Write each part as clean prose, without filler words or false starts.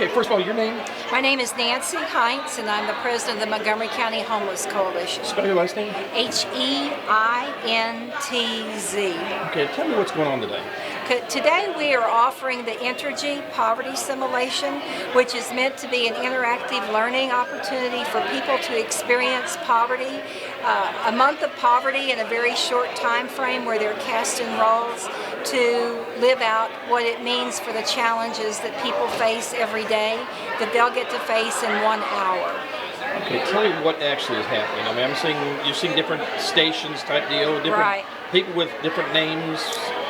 Okay, first of all, your name? My name is Nancy Heinz, and I'm the president of the Montgomery County Homeless Coalition. Spell your last name? H-E-I-N-T-Z. Okay, tell me what's going on today. Today we are offering the Entergy Poverty Simulation, which is meant to be an interactive learning opportunity for people to experience poverty. A month of poverty in a very short time frame where they're cast in roles to live out what it means for the challenges that people face every day that they'll get to face in 1 hour. Okay, tell me what actually is happening. I mean, you're seeing different stations type deal, different people with different names.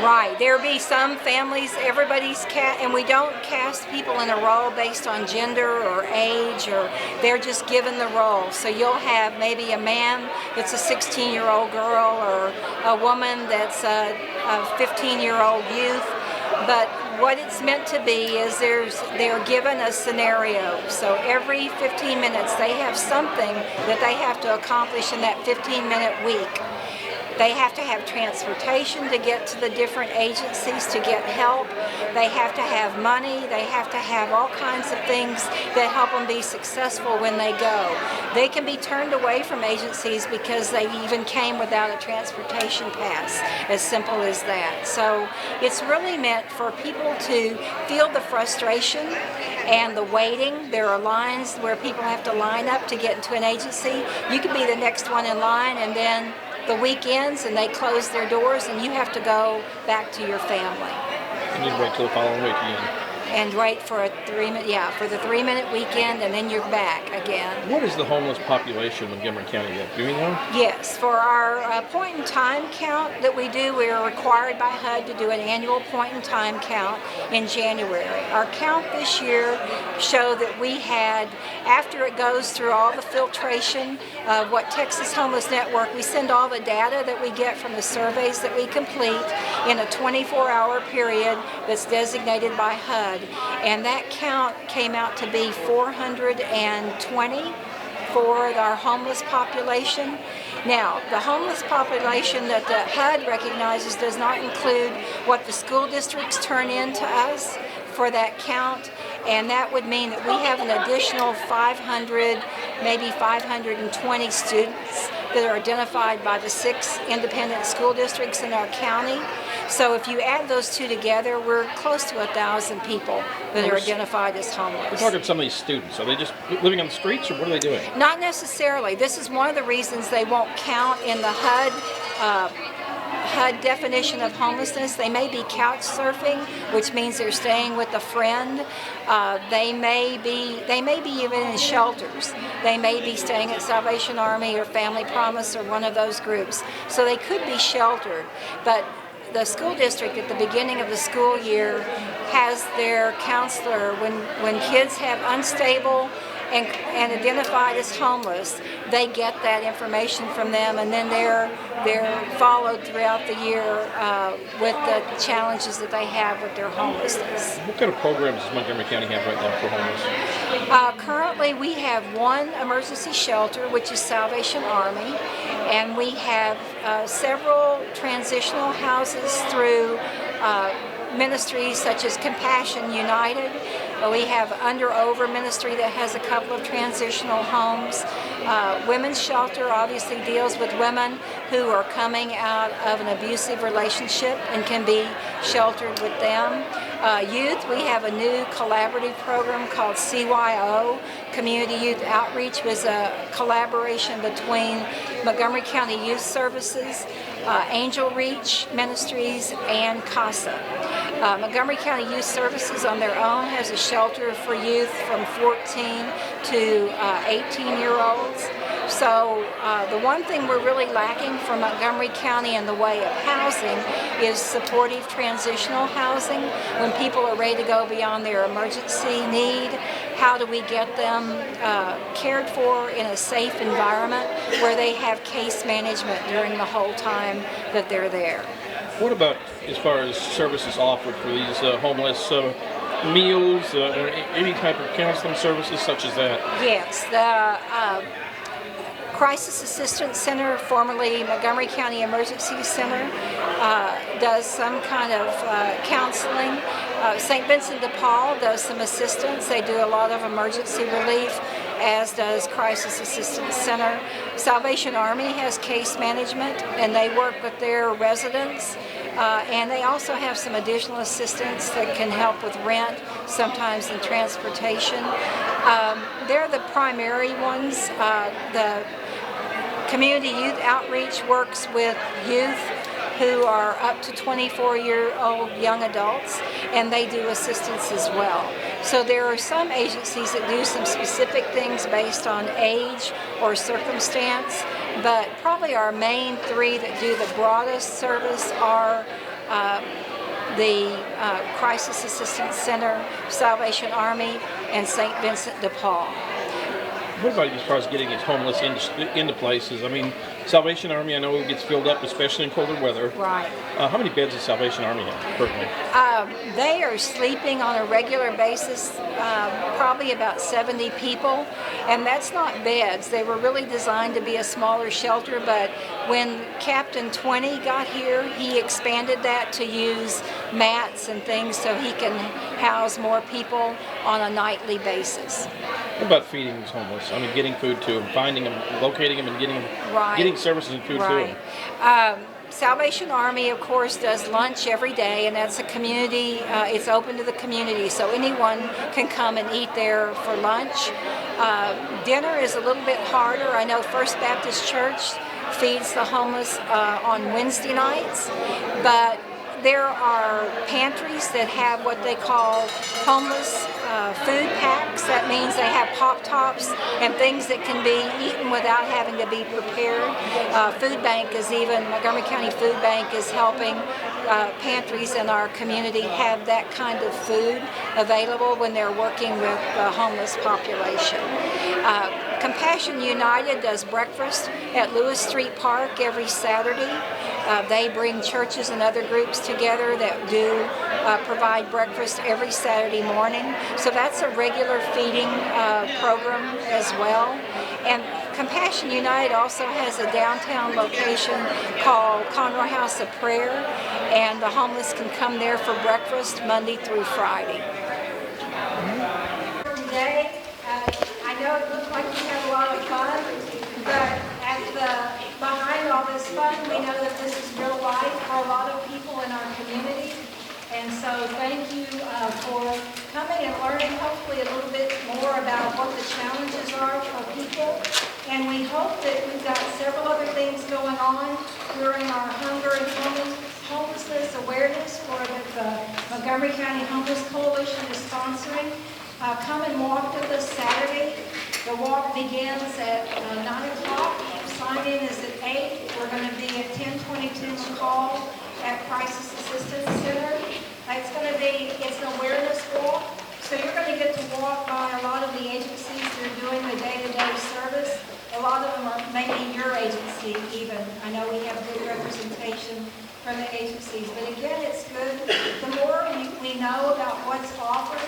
Right. There'll be some families, everybody's and we don't cast people in a role based on gender or age, or they're just given the role. So you'll have maybe a man that's a 16-year-old girl, or a woman that's a 15-year-old youth. But what it's meant to be is they're given a scenario. So every 15 minutes they have something that they have to accomplish in that 15-minute week. They have to have transportation to get to the different agencies to get help. They have to have money. They have to have all kinds of things that help them be successful when they go. They can be turned away from agencies because they even came without a transportation pass, as simple as that. So it's really meant for people to feel the frustration and the waiting. There are lines where people have to line up to get into an agency. You could be the next one in line, and then the week ends and they close their doors and you have to go back to your family. And you wait till the following week again. And wait for a 3-minute weekend, and then you're back again. What is the homeless population in Montgomery County yet? Do we know? Yes, for our point in time count that we do, we are required by HUD to do an annual point in time count in January. Our count this year showed that we had, after it goes through all the filtration of what Texas Homeless Network, we send all the data that we get from the surveys that we complete in a 24-hour period that's designated by HUD. And that count came out to be 420 for our homeless population. Now, the homeless population that the HUD recognizes does not include what the school districts turn in to us for that count, and that would mean that we have an additional 500, maybe 520 students that are identified by the 6 independent school districts in our county. So if you add those two together, we're close to 1,000 people that are identified as homeless. We're talking some of these students. Are they just living on the streets, or what are they doing? Not necessarily. This is one of the reasons they won't count in the HUD definition of homelessness. They may be couch surfing, which means they're staying with a friend. They may be even in shelters. They may be staying at Salvation Army or Family Promise or one of those groups. So they could be sheltered. But the school district at the beginning of the school year has their counselor. When kids have unstable and identified as homeless, they get that information from them, and then they're followed throughout the year with the challenges that they have with their homelessness. What kind of programs does Montgomery County have right now for homeless? Currently we have one emergency shelter, which is Salvation Army, and we have several transitional houses through ministries such as Compassion United. We have Under Over Ministry that has a couple of transitional homes. Women's Shelter obviously deals with women who are coming out of an abusive relationship and can be sheltered with them. Youth, we have a new collaborative program called CYO, Community Youth Outreach, was a collaboration between Montgomery County Youth Services, Angel Reach Ministries, and CASA. Montgomery County Youth Services on their own has a shelter for youth from 14 to 18-year-olds. So the one thing we're really lacking from Montgomery County in the way of housing is supportive transitional housing. When people are ready to go beyond their emergency need, how do we get them cared for in a safe environment where they have case management during the whole time that they're there? What about as far as services offered for these homeless meals, or any type of counseling services such as that? Yes, Crisis Assistance Center, formerly Montgomery County Emergency Center, does some kind of counseling. St. Vincent de Paul does some assistance. They do a lot of emergency relief, as does Crisis Assistance Center. Salvation Army has case management, and they work with their residents. And they also have some additional assistance that can help with rent, sometimes in transportation. They're the primary ones. The Community Youth Outreach works with youth who are up to 24-year-old young adults, and they do assistance as well. So there are some agencies that do some specific things based on age or circumstance, but probably our main three that do the broadest service are the Crisis Assistance Center, Salvation Army, and St. Vincent de Paul. What about as far as getting these homeless into places? I mean, Salvation Army, I know it gets filled up, especially in colder weather. Right. How many beds does Salvation Army have currently? They are sleeping on a regular basis, probably about 70 people, and that's not beds. They were really designed to be a smaller shelter, but when Captain 20 got here, he expanded that to use mats and things so he can house more people on a nightly basis. What about feeding these homeless? I mean, getting food to them, finding them, locating them, and getting services and food to them. Salvation Army, of course, does lunch every day, and that's a community, it's open to the community, so anyone can come and eat there for lunch. Dinner is a little bit harder. I know First Baptist Church feeds the homeless on Wednesday nights, but there are pantries that have what they call homeless food packs. That means they have pop-tops and things that can be eaten without having to be prepared. Food Bank is even, Montgomery County Food Bank is helping pantries in our community have that kind of food available when they're working with the homeless population. Compassion United does breakfast at Lewis Street Park every Saturday. They bring churches and other groups together that do provide breakfast every Saturday morning. So that's a regular feeding program as well. And Compassion United also has a downtown location called Conroe House of Prayer, and the homeless can come there for breakfast Monday through Friday. Today, I know it looks like we have a lot of fun, but behind all this fun, we know that this is real life for a lot of people in our community. And so thank you for coming and learning hopefully a little bit more about what the challenges are for people. And we hope that we've got several other things going on during our hunger and homelessness awareness for that the Montgomery County Homeless Coalition is sponsoring. Come and walk with us Saturday. The walk begins at 9 o'clock. Sign-in is at 8. We're going to be at 1022 McCall at Crisis Assistance Center. It's an awareness walk. So you're going to get to walk by a lot of the agencies that are doing the day-to-day service. A lot of them are maybe your agency even. I know we have good representation from the agencies. But again, it's good. The more we know about what's offered,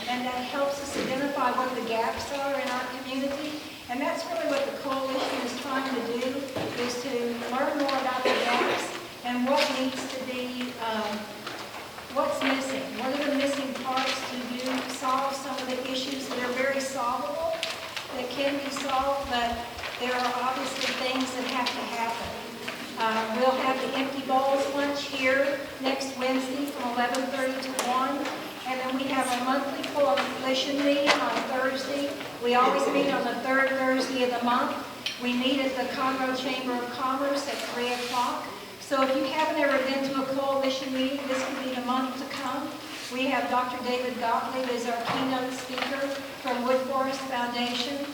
and that helps us identify what the gaps are in our community. And that's really what the coalition is trying to do, is to learn more about the gaps and what needs to be, what's missing. What are the missing parts to solve some of the issues that are very solvable, that can be solved, but there are obviously things that have to happen. We'll have the Empty Bowls lunch here next Wednesday from 11:30 to 1. And then we have a monthly coalition meeting on Thursday. We always meet on the third Thursday of the month. We meet at the Conroe Chamber of Commerce at 3 o'clock. So if you haven't ever been to a coalition meeting, this could be the month to come. We have Dr. David Gottlieb as our keynote speaker from Wood Forest Foundation.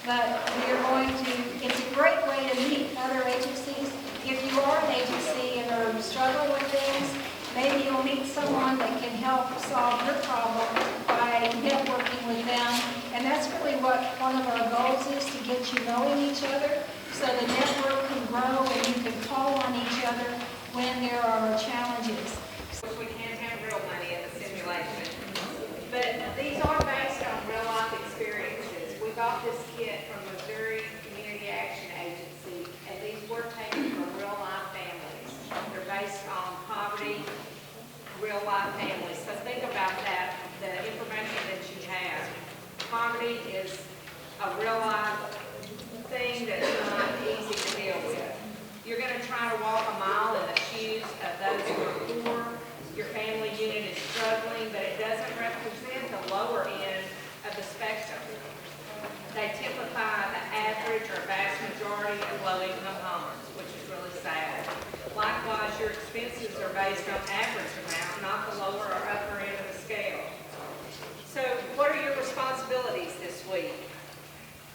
But we are going to, it's a great way to meet other agencies. If you are an agency and are struggling with things, maybe you'll meet someone that can help solve your problem by networking with them. And that's really what one of our goals is, to get you knowing each other so the network can grow and you can call on each other when there are challenges. We can't have real money in the simulation. But these are based on real life experiences. We got this kit from Missouri Community Action Agency. real life families. So think about that, the information that you have. Poverty is a real life thing that's not easy to deal with. You're going to try to walk a mile in the shoes of those who are poor. Your family unit is struggling, but it doesn't represent the lower end of the spectrum. They typify the average or vast majority of low-income homes, which is really sad. Likewise, your expenses are based on average amount, not the lower or upper end of the scale. So what are your responsibilities this week?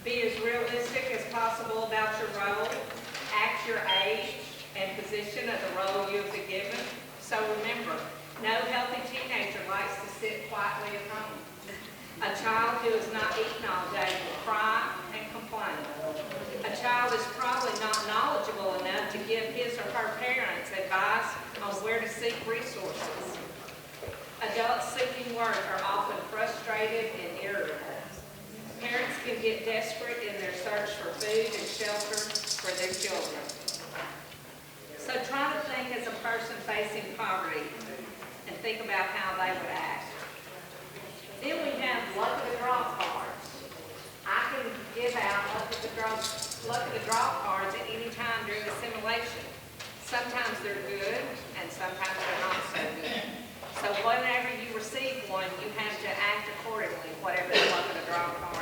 Be as realistic as possible about your role. Act your age and position of the role you have been given. So remember, no healthy teenager likes to sit quietly at home. A child who has not eaten all day will cry and complain. A child is probably not knowledgeable enough to give his or her parents advice on where to seek resources. Adults seeking work are often frustrated and irritable. Parents can get desperate in their search for food and shelter for their children. So try to think as a person facing poverty and think about how they would act. Then we have luck of the draw cards. I can give out luck of the draw cards at any time during the simulation. Sometimes they're good and sometimes they're not so good. So whenever you receive one, you have to act accordingly, whatever the luck of the draw card